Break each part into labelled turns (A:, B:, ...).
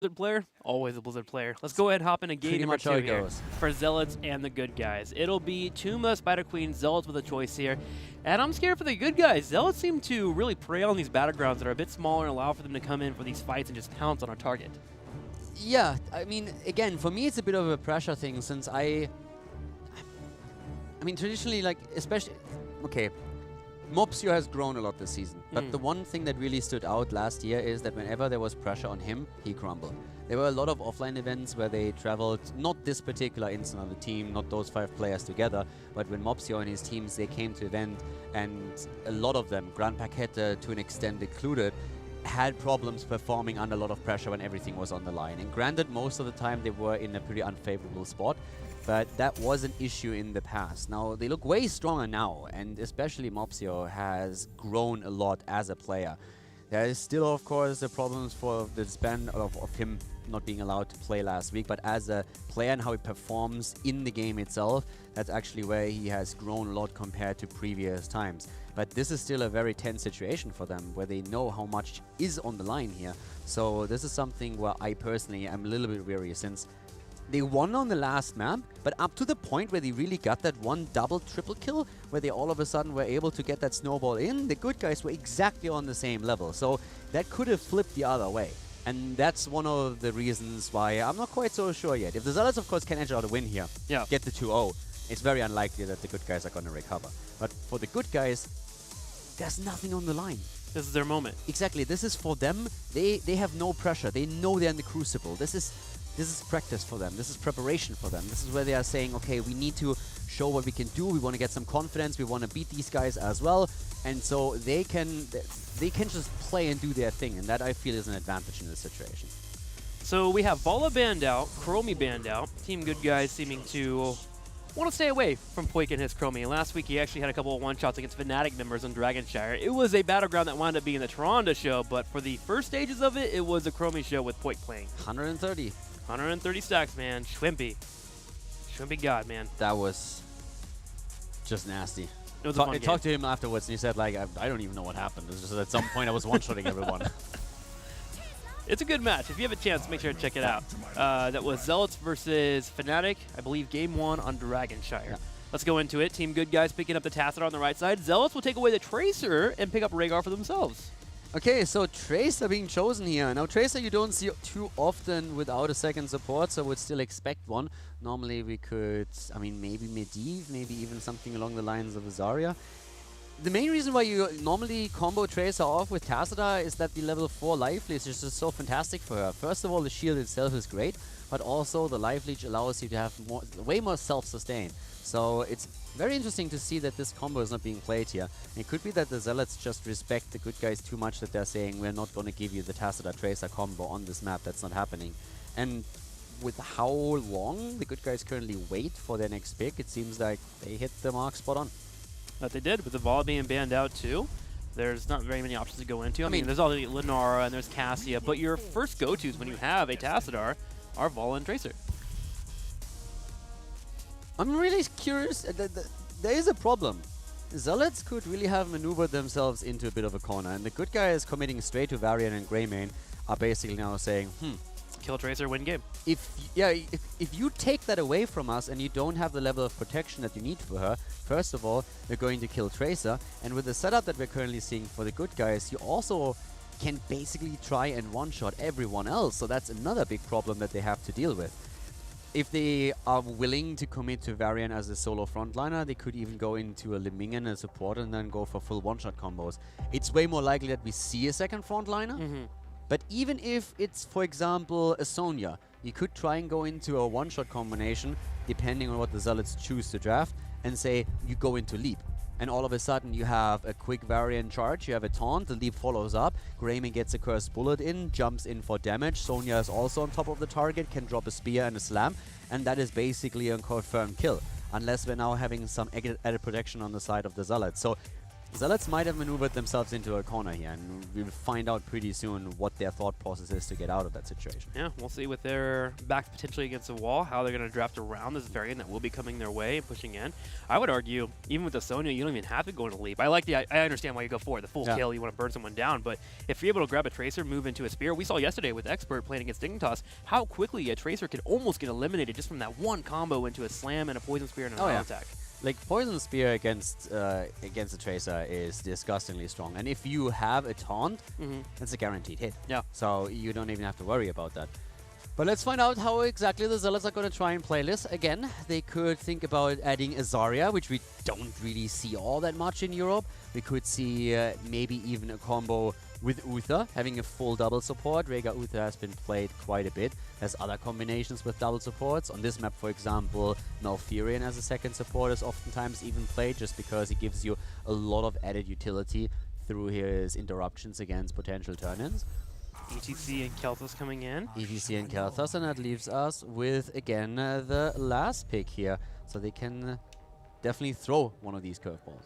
A: Blizzard player, always a Blizzard player. Let's go ahead and hop into game
B: Pretty
A: number
B: much
A: 2
B: how it
A: here
B: goes.
A: for Zealots and the good guys. It'll be Tuma, Spider Queen, Zealots with a choice here. And I'm scared for the good guys. Zealots seem to really prey on these battlegrounds that are a bit smaller and allow for them to come in for these fights and just pounce on our target.
B: Yeah, I mean, again, for me, it's a bit of a pressure thing since I mean, traditionally, like, especially, okay, Mopsio has grown a lot this season, but the one thing that really stood out last year is that whenever there was pressure on him, he crumbled. There were a lot of offline events where they traveled, not this particular instant on the team, not those 5 players together, but when Mopsio and his teams, they came to event, and a lot of them, Grand Paquette to an extent included, had problems performing under a lot of pressure when everything was on the line. And granted, most of the time they were in a pretty unfavorable spot, but that was an issue in the past. Now, they look way stronger now, and especially Mopsio has grown a lot as a player. There is still, of course, the problems for the span of him not being allowed to play last week, but as a player and how he performs in the game itself, that's actually where he has grown a lot compared to previous times. But this is still a very tense situation for them, where they know how much is on the line here. So this is something where I personally am a little bit weary, since they won on the last map, but up to the point where they really got that one triple kill, where they all of a sudden were able to get that snowball in, the good guys were exactly on the same level. So that could have flipped the other way. And that's one of the reasons why I'm not quite so sure yet. If the Zealots, of course, can edge out a win here, get the 2-0, it's very unlikely that the good guys are going to recover. But for the good guys, there's nothing on the line.
A: This is their moment.
B: Exactly. This is for them. They have no pressure. They know they're in the crucible. This is practice for them. This is preparation for them. This is where they are saying, okay, we need to show what we can do. We want to get some confidence. We want to beat these guys as well. And so they can just play and do their thing. And that, I feel, is an advantage in this situation.
A: So we have Vala banned out, Chromie banned out. Team Good Guys seeming to want to stay away from Poik and his Chromie. Last week he actually had a couple of one-shots against Fnatic members on Dragonshire. It was a battleground that wound up being the Toronto show, but for the first stages of it, it was a Chromie show with Poik playing.
B: 130.
A: 130 stacks, man. Schwimpy. Schwimpy God, man.
B: That was just nasty.
A: It was a fun
B: I
A: game.
B: talked to him afterwards, and he said, like, I don't even know what happened. It was just at some point I was one-shotting everyone.
A: It's a good match. If you have a chance, make sure to check it out. That was Zealots versus Fnatic, I believe game 1 on Dragonshire.
B: Yeah.
A: Let's go into it. Team Good Guys picking up the Tassadar on the right side. Zealots will take away the Tracer and pick up Rhaegar for themselves.
B: Okay, so Tracer being chosen here. Now, Tracer you don't see too often without a second support, so I would still expect one. Normally we could, I mean, maybe Medivh, maybe even something along the lines of Zarya. The main reason why you normally combo Tracer off with Tassadar is that the level 4 Life Leech is just so fantastic for her. First of all, the shield itself is great, but also the Life Leech allows you to have way more self-sustain. So it's very interesting to see that this combo is not being played here. It could be that the Zealots just respect the good guys too much, that they're saying we're not going to give you the Tassadar Tracer combo on this map. That's not happening. And with how long the good guys currently wait for their next pick, it seems like they hit the mark spot on.
A: That they did, with the Vala being banned out too. There's not very many options to go into. I mean, there's all the Linara and there's Cassia, but your first go-tos when you have a Tassadar are Vala and Tracer.
B: I'm really curious. There is a problem. Zealots could really have maneuvered themselves into a bit of a corner, and the good guys committing straight to Varian and Greymane are basically now saying,
A: Kill Tracer, win game.
B: If you take that away from us and you don't have the level of protection that you need for her, first of all, we're going to kill Tracer, and with the setup that we're currently seeing for the good guys, you also can basically try and one-shot everyone else, so that's another big problem that they have to deal with. If they are willing to commit to Varian as a solo frontliner, they could even go into a Limingen as support and then go for full one-shot combos. It's way more likely that we see a second frontliner. But even if it's, for example, a Sonya, you could try and go into a one-shot combination, depending on what the Zealots choose to draft, and say you go into Leap. And all of a sudden you have a quick Variant charge, you have a taunt, the Leap follows up, Greymane gets a cursed bullet in, jumps in for damage, Sonya is also on top of the target, can drop a spear and a slam, and that is basically a confirmed kill. Unless we're now having some added protection on the side of the Zealots. So Zealots might have maneuvered themselves into a corner here, and we'll find out pretty soon what their thought process is to get out of that situation.
A: Yeah, we'll see with their backs potentially against the wall, how they're going to draft around this variant that will be coming their way and pushing in. I would argue, even with the Sonya, you don't even have to go into leap. I understand why you go for it, the full kill, you want to burn someone down, but if you're able to grab a Tracer, move into a Spear, we saw yesterday with Expert playing against Dignitas, how quickly a Tracer could almost get eliminated just from that one combo into a Slam and a Poison Spear and an auto attack.
B: Like, Poison Spear against the Tracer is disgustingly strong. And if you have a taunt, it's a guaranteed hit.
A: Yeah.
B: So you don't even have to worry about that. But let's find out how exactly the Zealots are going to try and play this. Again, they could think about adding a Zarya, which we don't really see all that much in Europe. We could see maybe even a combo with Uther, having a full double support. Rhaegar Uther has been played quite a bit. There's other combinations with double supports. On this map, for example, Malfurion as a second support is oftentimes even played just because he gives you a lot of added utility through his interruptions against potential turn-ins.
A: HGC and Kelthus coming in.
B: HGC and Kelthus, and that leaves us with, again, the last pick here. So they can definitely throw one of these curveballs.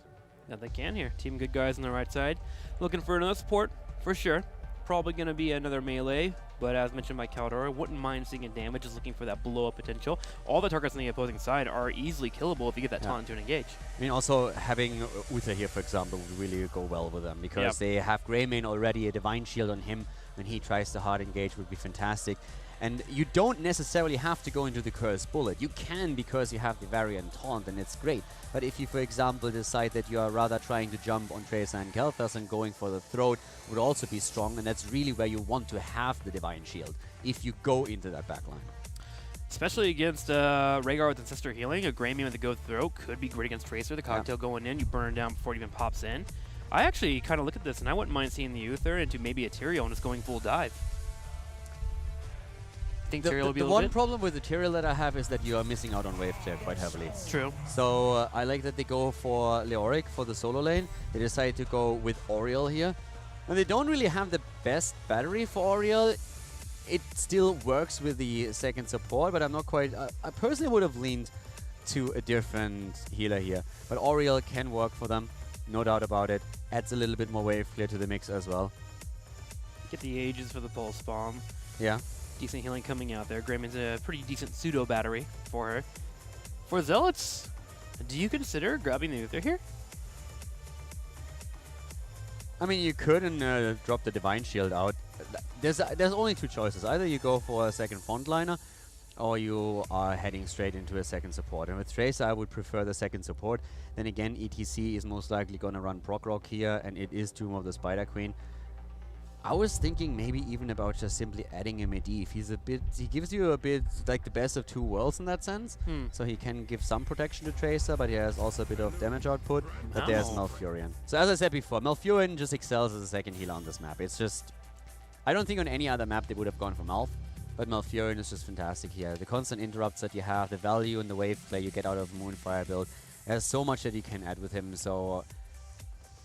A: Yeah, they can here. Team Good Guys on the right side. Looking for another support, for sure. Probably going to be another melee, but as mentioned by Caldora, wouldn't mind seeing a damage, is looking for that blow-up potential. All the targets on the opposing side are easily killable if you get that taunt to an engage.
B: I mean, also having Uther here, for example, would really go well with them, because they have Greymane already, a Divine Shield on him when he tries to hard engage would be fantastic. And you don't necessarily have to go into the Cursed Bullet. You can, because you have the Variant Taunt, and it's great. But if you, for example, decide that you are rather trying to jump on Tracer and Kelthus and going for the Throat would also be strong, and that's really where you want to have the Divine Shield, if you go into that backline.
A: Especially against Rhaegar with Ancestor Healing, a Greymane with the Go Throat could be great against Tracer. The cocktail going in, you burn down before it even pops in. I actually kind of look at this, and I wouldn't mind seeing the Uther into maybe a Tyrael and just going full dive. Think Tyrael will be
B: the
A: a
B: one
A: bit?
B: problem with the Tyrael that I have is that you are missing out on wave clear quite heavily.
A: True.
B: So I like that they go for Leoric for the solo lane. They decide to go with Oriel here. And they don't really have the best battery for Oriel. It still works with the second support, but I'm not quite... I personally would have leaned to a different healer here. But Oriel can work for them, no doubt about it. Adds a little bit more wave clear to the mix as well.
A: Get the Ages for the Pulse Bomb.
B: Yeah.
A: Decent healing coming out there. Greymane's a pretty decent pseudo battery for her. For Zealots, do you consider grabbing the Uther here?
B: I mean, you could and drop the Divine Shield out. There's only two choices. Either you go for a second frontliner, or you are heading straight into a second support. And with Tracer, I would prefer the second support. Then again, ETC is most likely going to run Proc Rock here, and it is Tomb of the Spider Queen. I was thinking maybe even about just simply adding a Medivh. He gives you a bit like the best of two worlds in that sense. So he can give some protection to Tracer, but he has also a bit of damage output. But there's Malfurion. So as I said before, Malfurion just excels as a second healer on this map. It's just... I don't think on any other map they would have gone for Malf, but Malfurion is just fantastic here. The constant interrupts that you have, the value and the wave play you get out of Moonfire build, there's so much that you can add with him. So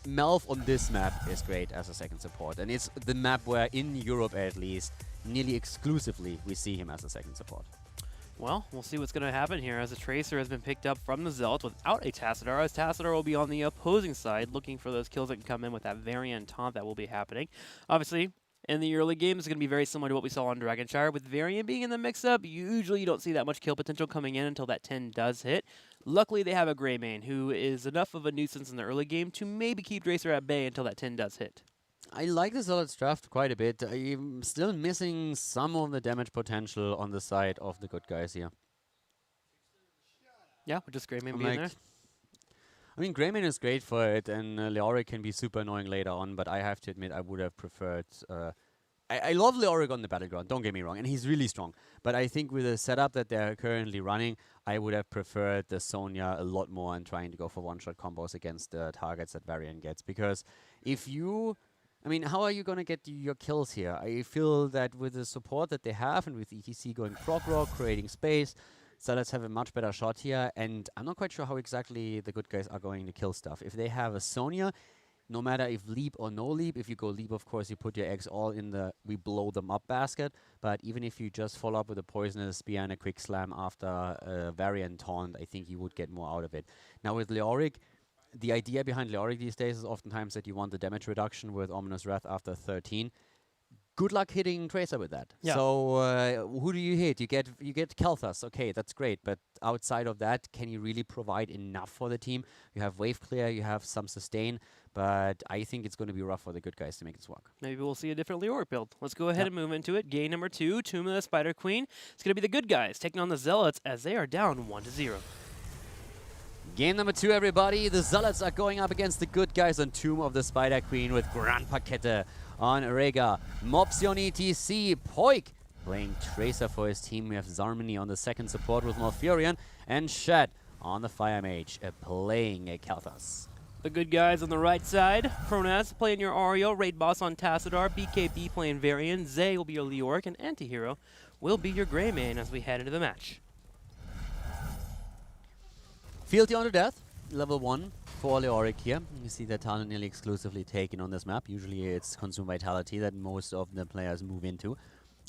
B: Malf on this map is great as a second support, and it's the map where, in Europe at least, nearly exclusively we see him as a second support.
A: Well, we'll see what's going to happen here as a Tracer has been picked up from the Zealots without a Tassadar, as Tassadar will be on the opposing side looking for those kills that can come in with that Variant Taunt that will be happening. Obviously, in the early game, it's going to be very similar to what we saw on Dragonshire. With Variant being in the mix-up, usually you don't see that much kill potential coming in until that 10 does hit. Luckily, they have a Greymane, who is enough of a nuisance in the early game to maybe keep Tracer at bay until that 10 does hit.
B: I like the Zealots draft quite a bit. I'm still missing some of the damage potential on the side of the good guys here.
A: Yeah, with just Greymane being there.
B: I mean, Greymane is great for it, and Leoric can be super annoying later on, but I have to admit I would have preferred... I love Leoric on the battleground, don't get me wrong, and he's really strong. But I think with the setup that they're currently running, I would have preferred the Sonya a lot more and trying to go for one-shot combos against the targets that Varian gets. Because if you... I mean, how are you going to get your kills here? I feel that with the support that they have, and with ETC going Proc Rock, creating space, Zealots have a much better shot here, and I'm not quite sure how exactly the good guys are going to kill stuff. If they have a Sonya, no matter if leap or no leap, if you go leap, of course, you put your eggs all in the we blow them up basket, but even if you just follow up with a poisonous spear and a quick slam after a Variant Taunt, I think you would get more out of it. Now with Leoric, the idea behind Leoric these days is oftentimes that you want the damage reduction with Ominous Wrath after 13. Good luck hitting Tracer with that.
A: Yeah.
B: So who do you hit? You get Kel'Thas. Okay, that's great. But outside of that, can you really provide enough for the team? You have wave clear, you have some sustain, but I think it's going to be rough for the good guys to make this work.
A: Maybe we'll see a different Leoric build. Let's go ahead and move into it. Game number 2, Tomb of the Spider Queen. It's going to be the good guys taking on the Zealots as they are down 1-0.
B: Game number 2, everybody. The Zealots are going up against the good guys on Tomb of the Spider Queen with Grand Pakete on Rega, Mopsy on ETC, Poik playing Tracer for his team. We have Zarmini on the second support with Malfurion, and Shed on the Fire Mage playing Kel'Thas.
A: The good guys on the right side, Kronaz playing your Ario, Raid Boss on Tassadar, BKB playing Varian, Zay will be your Leoric, and Antihero will be your Greymane as we head into the match.
B: Fealty on to Death, level 1 for Leoric here. You see that talent nearly exclusively taken on this map. Usually it's Consume Vitality that most of the players move into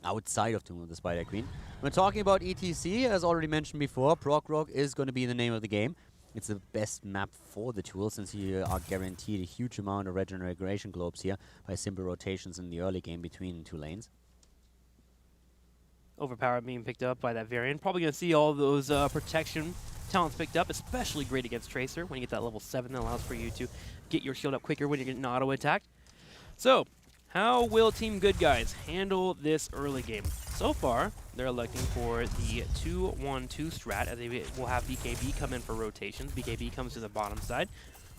B: outside of Tomb of the Spider Queen. When talking about ETC, as already mentioned before, Prog Rogue is going to be the name of the game. It's the best map for the tool since you are guaranteed a huge amount of regeneration globes here by simple rotations in the early game between 2 lanes.
A: Overpowered being picked up by that Varian. Probably going to see all those protection talents picked up, especially great against Tracer when you get that level 7 that allows for you to get your shield up quicker when you're getting auto-attacked. So, how will Team Good Guys handle this early game? So far, they're electing for the 2-1-2 strat, as they will have BKB come in for rotations. BKB comes to the bottom side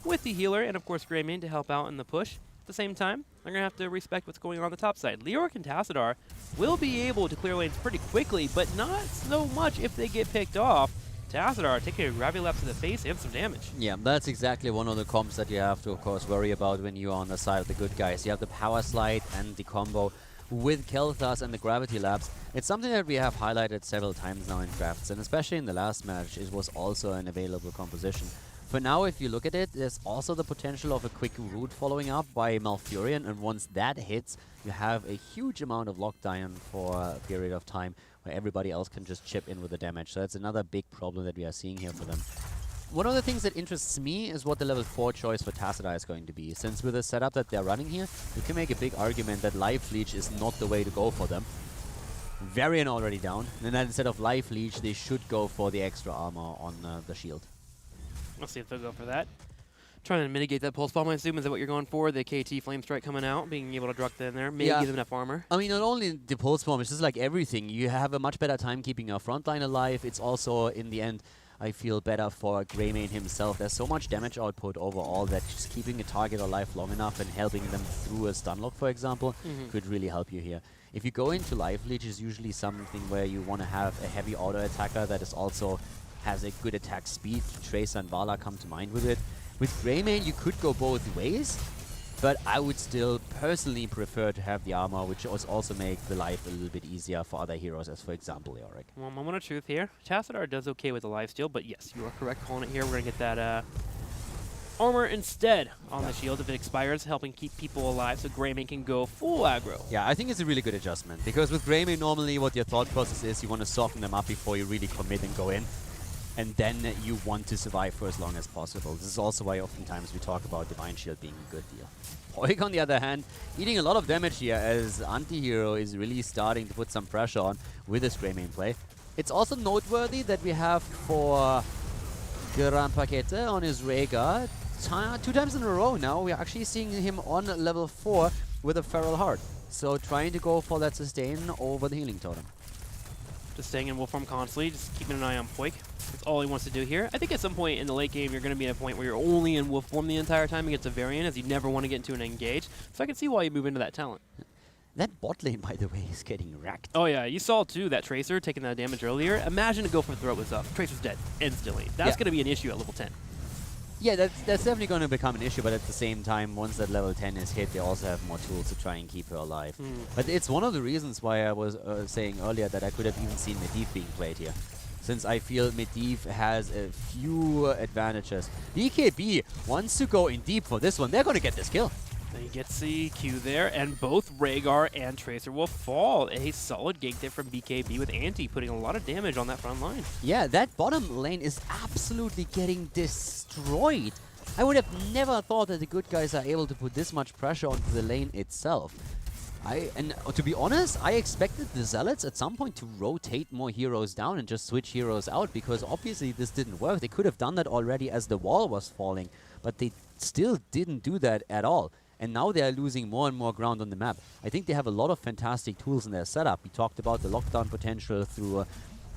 A: with the healer and, of course, Greymane to help out in the push. At the same time, they're going to have to respect what's going on the top side. Leoric and Tassadar will be able to clear lanes pretty quickly, but not so much if they get picked off. Tassadar taking a gravity lap to the face and some damage.
B: Yeah, that's exactly one of the comps that you have to, of course, worry about when you're on the side of the good guys. You have the power slide and the combo with Kel'Thas and the gravity laps. It's something that we have highlighted several times now in drafts, and especially in the last match, it was also an available composition. For now, if you look at it, there's also the potential of a quick root following up by Malfurion, and once that hits, you have a huge amount of lockdown for a period of time where everybody else can just chip in with the damage. So that's another big problem that we are seeing here for them. One of the things that interests me is what the level 4 choice for Tassadar is going to be. Since with the setup that they're running here, you can make a big argument that Life Leech is not the way to go for them. Varian already down, and then instead of Life Leech, they should go for the extra armor on the shield.
A: Let's see if they'll go for that. Trying to mitigate that pulse bomb, I assume, is that what you're going for? The KT Flame Strike coming out, being able to drop that in there, maybe give them enough armor.
B: I mean, not only the pulse bomb, it's just like everything. You have a much better time keeping your front line alive. It's also, in the end, I feel better for Greymane himself. There's so much damage output overall that just keeping a target alive long enough and helping them through a stun lock, for example, could really help you here. If you go into Life Leech, is usually something where you want to have a heavy auto attacker that is also has a good attack speed. Tracer and Vala come to mind with it. With Greymane, you could go both ways, but I would still personally prefer to have the armor, which also make the life a little bit easier for other heroes, as for example, Leoric.
A: Well, moment of truth here. Tassadar does okay with the lifesteal, but yes, you are correct calling it here. We're going to get that armor instead on the shield if it expires, helping keep people alive so Greymane can go full aggro.
B: Yeah, I think it's a really good adjustment, because with Greymane, normally what your thought process is, you want to soften them up before you really commit and go in. And then you want to survive for as long as possible. This is also why oftentimes we talk about Divine Shield being a good deal. Poik, on the other hand, eating a lot of damage here as Antihero is really starting to put some pressure on with his Greymane play. It's also noteworthy that we have for Grand Pakete on his Rhaegar 2 times in a row now. We're actually seeing him on level 4 with a Feral Heart. So trying to go for that sustain over the healing totem.
A: Just staying in wolf form constantly, just keeping an eye on Poik. That's all he wants to do here. I think at some point in the late game, you're going to be at a point where you're only in wolf form the entire time against a Varian, as you never want to get into an engage. So I can see why you move into that talent.
B: That bot lane, by the way, is getting wrecked.
A: Oh yeah, you saw too that Tracer taking that damage earlier. Imagine a Go for Throat was up. Tracer's dead instantly. That's going to be an issue at level 10.
B: Yeah, that's definitely going to become an issue, but at the same time, once that level 10 is hit, they also have more tools to try and keep her alive. But it's one of the reasons why I was saying earlier that I could have even seen Medivh being played here. Since I feel Medivh has a few advantages. BKB wants to go in deep for this one. They're going to get this kill.
A: He gets the Q there, and both Rhaegar and Tracer will fall. A solid gank there from BKB with Anti, putting a lot of damage on that front line.
B: Yeah, that bottom lane is absolutely getting destroyed I would have never thought that the good guys are able to put this much pressure onto the lane itself. To be honest, I expected the Zealots at some point to rotate more heroes down and just switch heroes out, because obviously this didn't work. They could have done that already as the wall was falling, but they still didn't do that at all. And now they are losing more and more ground on the map. I think they have a lot of fantastic tools in their setup. We talked about the lockdown potential through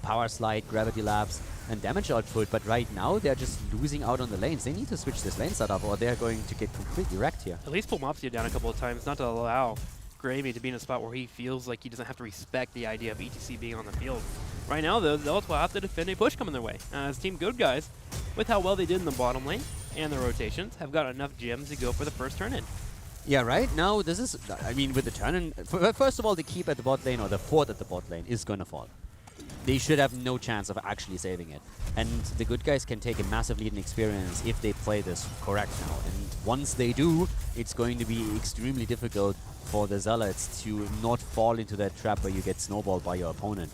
B: power slide, gravity labs, and damage output, but right now they're just losing out on the lanes. They need to switch this lane setup or they're going to get completely wrecked here.
A: At least pull Mopsio down a couple of times, not to allow Gravy to be in a spot where he feels like he doesn't have to respect the idea of ETC being on the field. Right now, though, Zealots will have to defend a push coming their way, as Team Good Guys, with how well they did in the bottom lane and the rotations, have got enough gems to go for the first turn-in.
B: Yeah, right now this is, I mean, with the turn-in, first of all, the keep at the bot lane or the fort at the bot lane is going to fall. They should have no chance of actually saving it. And the good guys can take a massive lead in experience if they play this correct now. And once they do, it's going to be extremely difficult for the Zealots to not fall into that trap where you get snowballed by your opponent.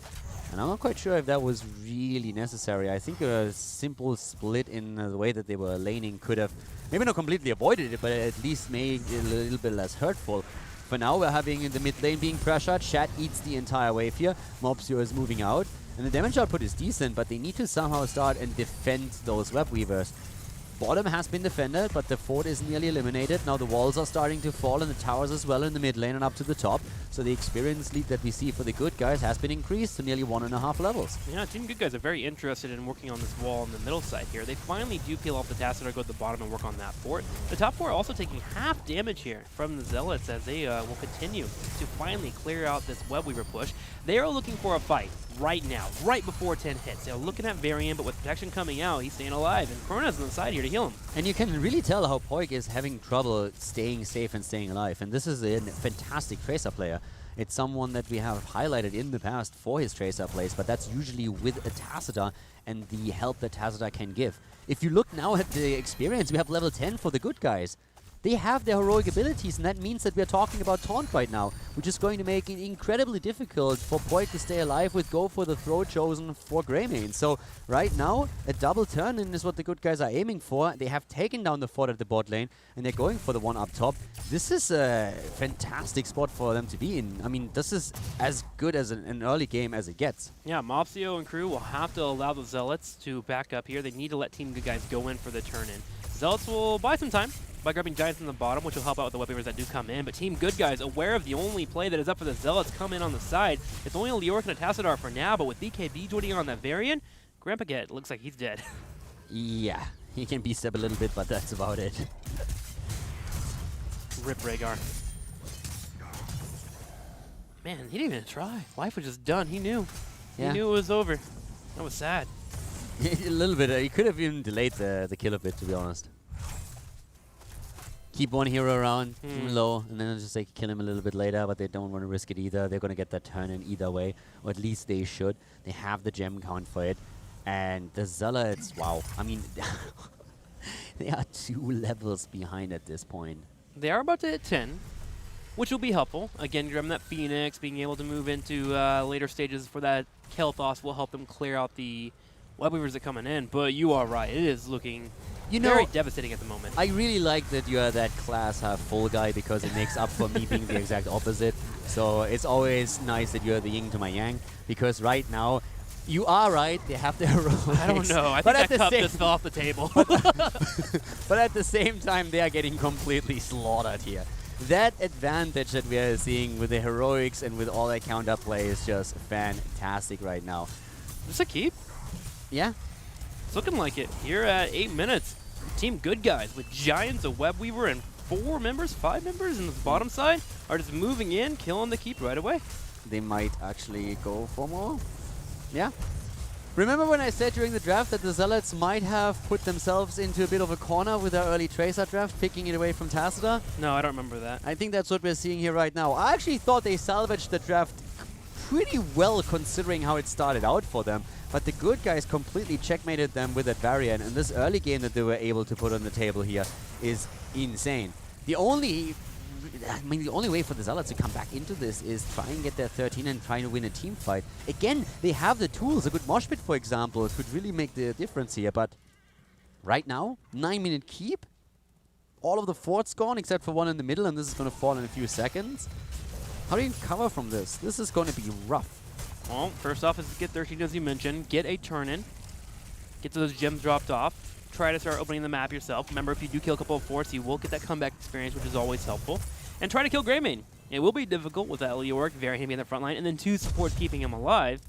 B: And I'm not quite sure if that was really necessary. I think a simple split in the way that they were laning could have maybe not completely avoided it, but at least made it a little bit less hurtful. For now, we're having the mid lane being pressured. Shat eats the entire wave here. Mopsio is moving out. And the damage output is decent, but they need to somehow start and defend those web weavers. Bottom has been defended, but the fort is nearly eliminated. Now the walls are starting to fall and the towers as well in the mid lane and up to the top. So the experience lead that we see for the good guys has been increased to nearly 1.5 levels.
A: Yeah, Team Good Guys are very interested in working on this wall on the middle side here. They finally do peel off the Tassadar, go to the bottom and work on that fort. The top four also taking half damage here from the Zealots as they will continue to finally clear out this web weaver push. They are looking for a fight right now, right before 10 hits. They're looking at Varian, but with protection coming out, he's staying alive, and Chrona's on the side here to heal him.
B: And you can really tell how Poik is having trouble staying safe and staying alive. And this is a fantastic Tracer player. It's someone that we have highlighted in the past for his Tracer plays, but that's usually with a Tassadar and the help that Tassadar can give. If you look now at the experience, we have level 10 for the good guys. They have their heroic abilities, and that means that we're talking about Taunt right now, which is going to make it incredibly difficult for Poik to stay alive with go for the throw chosen for Greymane. So right now, a double turn-in is what the good guys are aiming for. They have taken down the fort at the bot lane, and they're going for the one up top. This is a fantastic spot for them to be in. I mean, this is as good as an early game as it gets.
A: Yeah, Mopsio and crew will have to allow the Zealots to back up here. They need to let Team Good Guys go in for the turn-in. Zealots will buy some time by grabbing Giants in the bottom, which will help out with the web weavers that do come in. But Team Good Guys, aware of the only play that is up for the Zealots, come in on the side. It's only a Leoric and a Tassadar for now, but with BKB joining on that Varian, Grandpa Get looks like he's dead.
B: Yeah, he can beast up a little bit, but that's about it.
A: Rip Rhaegar. Man, he didn't even try. Life was just done. He knew.
B: Yeah.
A: He knew it was over. That was sad.
B: A little bit. He could have even delayed the kill a bit, to be honest. Keep one hero around, keep him low, and then just like kill him a little bit later, but they don't want to risk it either. They're going to get that turn in either way, or at least they should. They have the gem count for it. And the Zealots, wow. I mean, they are 2 levels behind at this point.
A: They are about to hit 10, which will be helpful. Again, grabbing that Phoenix, being able to move into later stages for that Kel'Thas will help them clear out the web weavers that are coming in. But you are right. It is looking very devastating at the moment.
B: I really like that you are that class full guy, because it makes up for me being the exact opposite. So it's always nice that you're the yin to my yang, because right now, you are right, they have their heroics.
A: I don't know. I think that cup just fell off the table.
B: But at the same time, they are getting completely slaughtered here. That advantage that we are seeing with the heroics and with all that counter play is just fantastic right now.
A: Just a keep.
B: Yeah.
A: It's looking like it. Here at 8 minutes, Team Good Guys with Giants, a web weaver, and 5 members in the bottom side are just moving in, killing the keep right away.
B: They might actually go for more. Yeah. Remember when I said during the draft that the Zealots might have put themselves into a bit of a corner with their early Tracer draft, picking it away from Tassadar?
A: No, I don't remember that.
B: I think that's what we're seeing here right now. I actually thought they salvaged the draft pretty well considering how it started out for them. But the good guys completely checkmated them with that Varian, and this early game that they were able to put on the table here is insane. The only way for the Zealots to come back into this is try and get their 13 and try to win a team fight. Again, they have the tools. A good mosh pit, for example, could really make the difference here. But right now, 9-minute keep, all of the forts gone except for one in the middle, and this is going to fall in a few seconds. How do you cover from this? This is going to be rough.
A: Well, first off is get 13, as you mentioned. Get a turn-in. Get those gems dropped off. Try to start opening the map yourself. Remember, if you do kill a couple of forts, you will get that comeback experience, which is always helpful. And try to kill Greymane. It will be difficult with that Leoric, very handy in the front line, and then 2 supports keeping him alive.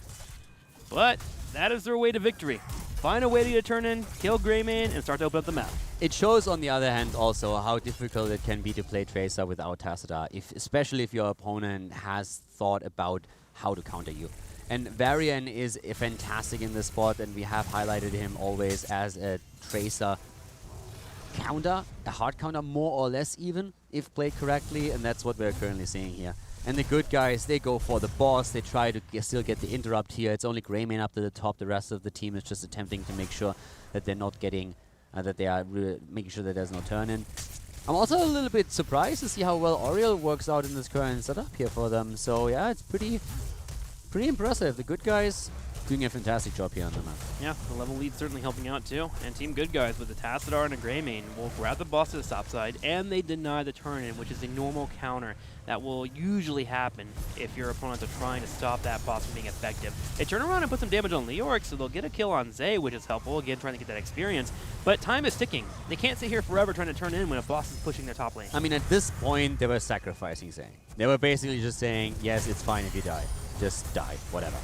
A: But that is their way to victory. Find a way to get a turn-in, kill Greymane, and start to open up the map.
B: It shows, on the other hand, also how difficult it can be to play Tracer without Tassadar, especially if your opponent has thought about how to counter you. And Varian is fantastic in this spot, and we have highlighted him always as a Tracer counter, a hard counter, more or less even, if played correctly, and that's what we're currently seeing here. And the good guys, they go for the boss, they try to still get the interrupt here. It's only Greymane up to the top, the rest of the team is just attempting to make sure that they're not getting, that they are making sure that there's no turn-in. I'm also a little bit surprised to see how well Oriel works out in this current setup here for them. So yeah, it's pretty impressive. The good guys doing a fantastic job here on the map.
A: Yeah, the level lead certainly helping out too. And Team Good Guys with the Tassadar and a Greymane will grab the boss to the top side, and they deny the turn-in, which is a normal counter that will usually happen if your opponents are trying to stop that boss from being effective. They turn around and put some damage on Leoric, so they'll get a kill on Zay, which is helpful, again trying to get that experience. But time is ticking. They can't sit here forever trying to turn in when a boss is pushing their top lane.
B: I mean, at this point, they were sacrificing Zay. They were basically just saying, yes, it's fine if you die. Just die, whatever.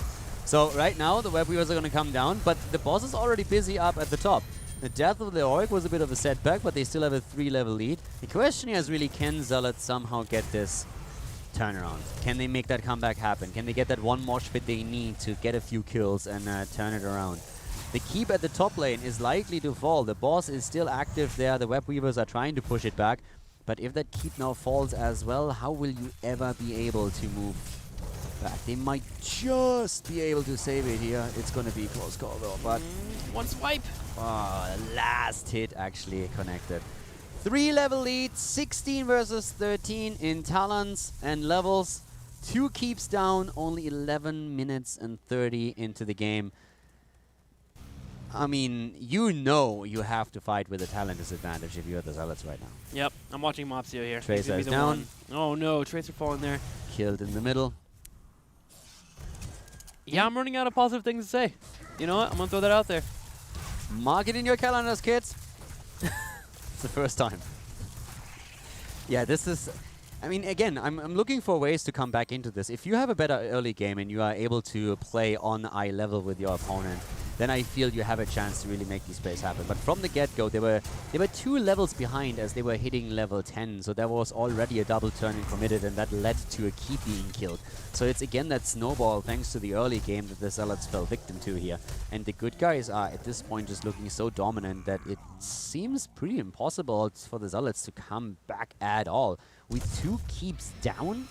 B: So right now, the Web Weavers are going to come down, but the boss is already busy up at the top. The death of the Leoric was a bit of a setback, but they still have a 3-level lead. The question here is really, can Zealots somehow get this turnaround? Can they make that comeback happen? Can they get that one mosh pit they need to get a few kills and turn it around? The keep at the top lane is likely to fall. The boss is still active there. The Web Weavers are trying to push it back. But if that keep now falls as well, how will you ever be able to move back? They might just be able to save it here. It's going to be a close call though, but
A: one swipe.
B: Oh, last hit actually connected. 3-level lead, 16 versus 13 in talents and levels. 2 keeps down, only 11 minutes and 30 into the game. I mean, you know you have to fight with a talent disadvantage if you're the Zealots right now.
A: Yep, I'm watching Mopsio here.
B: Tracer is down.
A: Oh no, Tracer falling there.
B: Killed in the middle.
A: Yeah, I'm running out of positive things to say. You know what? I'm going to throw that out there.
B: Mark it in your calendars, kids. It's the first time. Yeah, this is... I mean, again, I'm looking for ways to come back into this. If you have a better early game and you are able to play on eye level with your opponent, then I feel you have a chance to really make these plays happen. But from the get-go, they were 2 levels behind as they were hitting level 10. So there was already a double turn-in committed, and that led to a keep being killed. So it's again that snowball, thanks to the early game, that the Zealots fell victim to here. And the good guys are at this point just looking so dominant that it seems pretty impossible for the Zealots to come back at all. With 2 keeps down?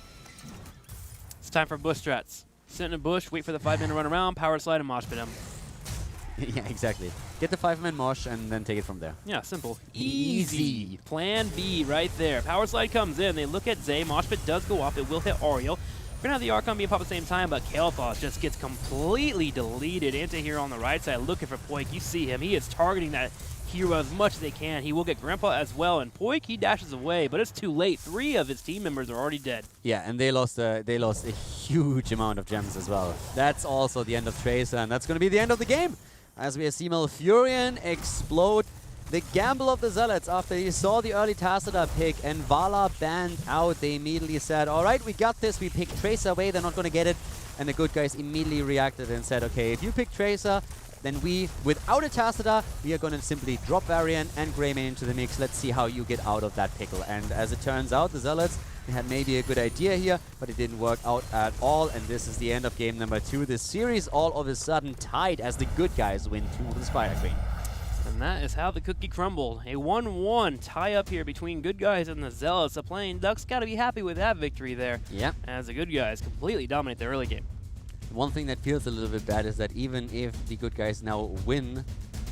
A: It's time for bush strats. Sit in a bush, wait for the 5-man to run around, power slide, and mosh pit him.
B: Yeah, exactly. Get the 5-man mosh and then take it from there.
A: Yeah, simple.
B: Easy.
A: Plan B right there. Power slide comes in. They look at Zay. Mosh pit does go off. It will hit Oriel. We're going to have the Archon being popped at the same time, but Kael'thas just gets completely deleted. Anti-hero on the right side looking for Poik. You see him. He is targeting that hero as much as they can. He will get Grandpa as well, and Poik, he dashes away, but it's too late. 3 of his team members are already dead.
B: Yeah, and they lost a huge amount of gems as well. That's also the end of Tracer, and that's going to be the end of the game. As we see Malfurion explode. The gamble of the Zealots after he saw the early Tassadar pick and Vala banned out, they immediately said, alright, we got this, we picked Tracer away, they're not going to get it. And the good guys immediately reacted and said, okay, if you pick Tracer, then we, without a Tassadar, we are going to simply drop Varian and Greymane into the mix. Let's see how you get out of that pickle. And as it turns out, the Zealots, they had maybe a good idea here, but it didn't work out at all. And this is the end of game number 2. The series all of a sudden tied as the good guys win to the Spire Queen.
A: And that is how the cookie crumbled. A 1-1 tie-up here between Good Guys and the Zealots. The Playing Ducks got to be happy with that victory there.
B: Yeah.
A: As the Good Guys completely dominate the early game.
B: One thing that feels a little bit bad is that even if the Good Guys now win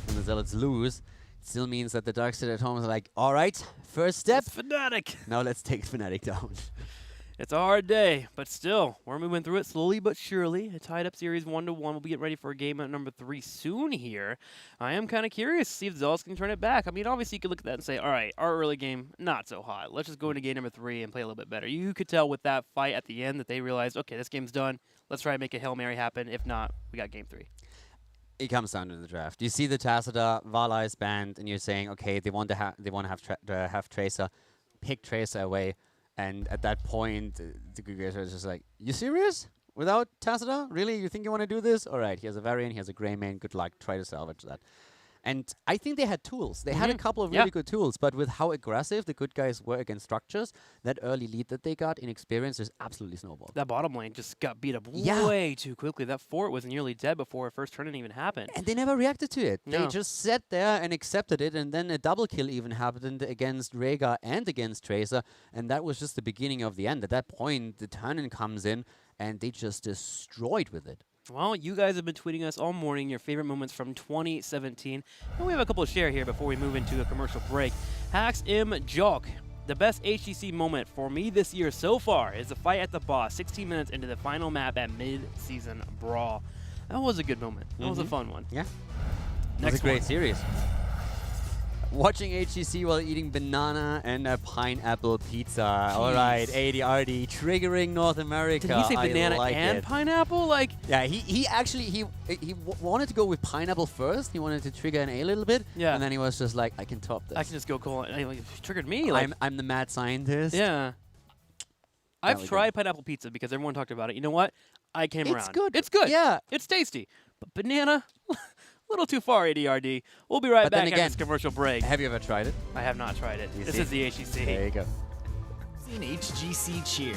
B: and the Zealots lose, it still means that the Ducks sit at home are like, all right, first step.
A: It's Fnatic.
B: Now let's take Fnatic down.
A: It's a hard day, but still, we're moving through it slowly but surely. A tied up series 1-1. We'll be getting ready for a game at number 3 soon here. I am kind of curious to see if Zealots can turn it back. I mean, obviously, you could look at that and say, all right, our early game, not so hot. Let's just go into game number 3 and play a little bit better. You could tell with that fight at the end that they realized, okay, this game's done. Let's try and make a Hail Mary happen. If not, we got game 3.
B: It comes down to the draft. You see the Tacita, Vala is banned, and you're saying, okay, they want to have Tracer, pick Tracer away. And at that point, the good guys are just like, you serious? Without Tacita? Really? You think you want to do this? All right, he has a variant, he has a Grey Mane. Good luck. Try to salvage that. And I think they had tools. They had a couple of really good tools, but with how aggressive the good guys were against structures, that early lead that they got in experience is absolutely snowballed.
A: That bottom lane just got beat up way too quickly. That fort was nearly dead before first turn even happened.
B: And they never reacted to it.
A: No.
B: They just sat there and accepted it, and then a double kill even happened against Rhaegar and against Tracer, and that was just the beginning of the end. At that point, the Turnin comes in, and they just destroyed with it.
A: Well, you guys have been tweeting us all morning your favorite moments from 2017. And we have a couple to share here before we move into a commercial break. Hacks M. Jock. The best HGC moment for me this year so far is the fight at the boss, 16 minutes into the final map at mid-season brawl. That was a good moment. That was a fun one.
B: Yeah.
A: Next
B: It's a great
A: one.
B: series. Watching HGC while eating banana and a pineapple pizza. All right, ADRD triggering North America.
A: Did he say
B: I
A: banana
B: like
A: and
B: it.
A: pineapple? Like,
B: Yeah, he actually wanted to go with pineapple first. He wanted to trigger an A little bit.
A: Yeah.
B: And then he was just like, I can top this.
A: I can just go cool. It triggered me. Like,
B: I'm the mad scientist.
A: yeah.
B: There
A: I've
B: we
A: tried pineapple pizza because everyone talked about it. You know what? I came around.
B: It's good.
A: It's good.
B: Yeah.
A: It's tasty. But banana, a little too far, ADRD. We'll be right
B: But then
A: back after
B: again,
A: this commercial break.
B: Have you ever tried it?
A: I have not tried it.
B: You
A: This
B: see?
A: is the HGC.
B: There you go.
C: In HGC Cheer.